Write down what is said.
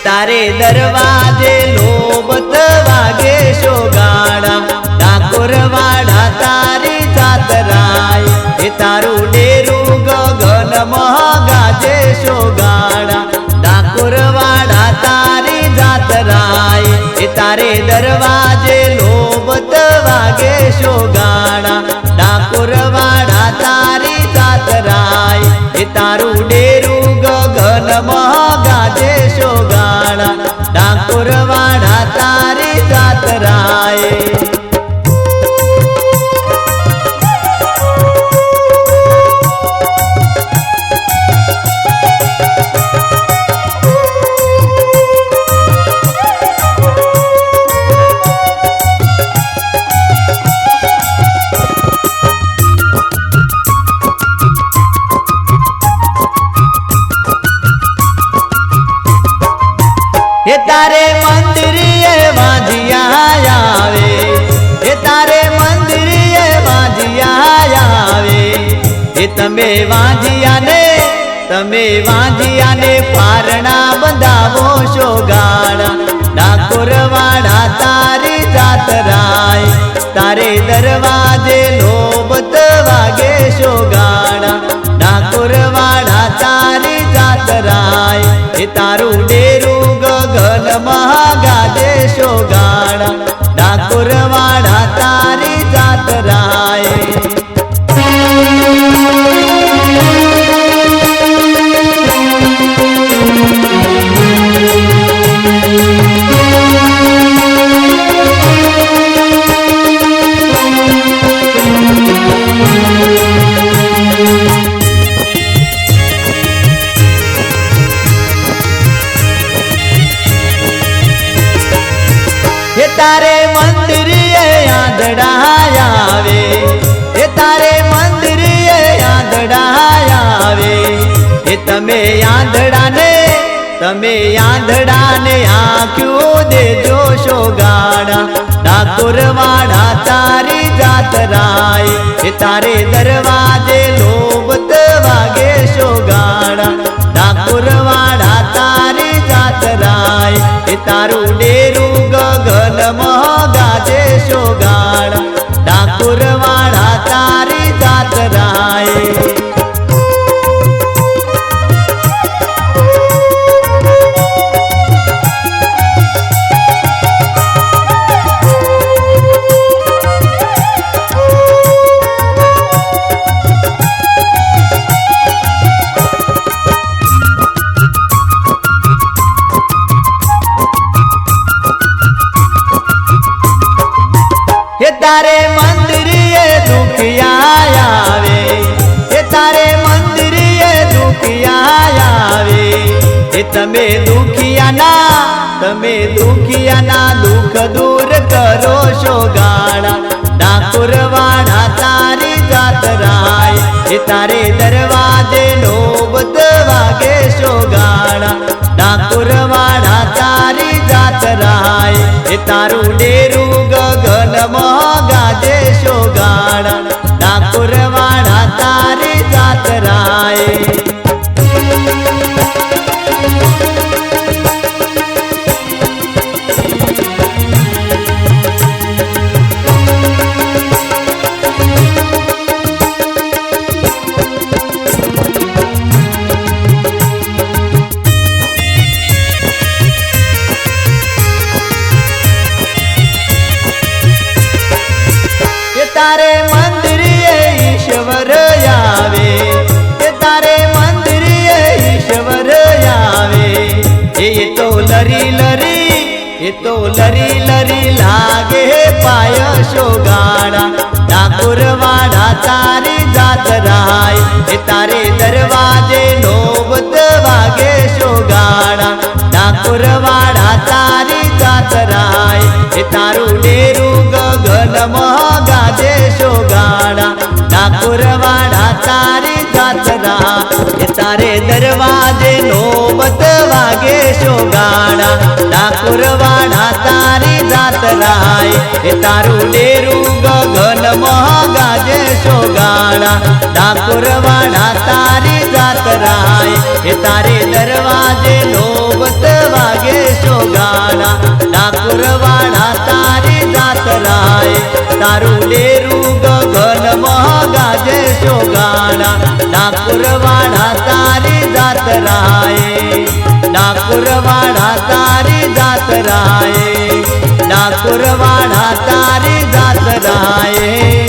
तारे दरवाजे लोबत वागे शोगाड़ा ડાકોરવાડા तारी जातराय तारू डेरू गगन गाजे शोगाड़ा ડાકોરવાડા तारी जातराय तारे दरवाजे लोबत वागे शोगाड़ा ડાકોરવાડા तारी जातराय तारू डेरू गगन गाजे शोगाड़ा ડાકોરવાડા तारी जातराय तारे मंदिर वाजिया आवे तारे मंदिर वाजिया आवे तमे वाजिया ने पारणा बंधावो शोगाड़ा ડાકોરવાડા तारी जातराय तारे दरवाजे लोबत वागे शोगाड़ा ડાકોરવાડા तारी जातराय तारू डेरू गगन गाजे शोगाड़ा ડાકોરવાડા तारी जातराय तारे मंदिर आंधड़ा आवे तारे मंदिर आंधड़ा आवे तमे आंधड़ा ने आँख्यों दे जो शोगाड़ा ડાકોરવાડા तारी जातराय तारे दरवाजे लोबत वागे शोगाड़ा ડાકોરવાડા तारी जातराय तारू डेरू गगन गाजे शोगाड़ा ડાકોરવાડા तारी जातराय तारे मंदिर दुखिया आवे तारे मंदिर दुखिया आवे तमे दुखिया ना दुख दूर करो शोगाड़ा ડાકોરવાડા तारी जातराय तारे दरवाजे लोबत वागे शोगाड़ा ડાકોરવાડા तारी जातराय तारू डेरू गगन गाजे शोगाड़ा ડાકોરવાડા तारी जातराय तारे मंदिर ईश्वर आवे तारे मंदिर ईश्वर आवे तो लरी लरी लागे पाय शोगाड़ा ડાકોરવાડા तारी जातराय तारे दरवाजे लोबत वागे शोगाड़ा ડાકોરવાડા तारी जातराय तारू डेरू गगन गाजे शोगाड़ा ડાકોરવાડા तारी जातराय तारे दरवाजे लोबत वागे शोगाड़ा ડાકોરવાડા तारी जातराय तारू डेरू गगन गाजे शोगाड़ा તારે દરવાજે નોબત વાગે ડાકોરવાડા તારી જાતરાય તારું ડેરું ગગનમાં ગાજે શોગાડા ડાકોરવાડા તારી જાતરાય ડાકોરવાડા તારી જાતરાય ડાકોરવાડા તારી જાતરાય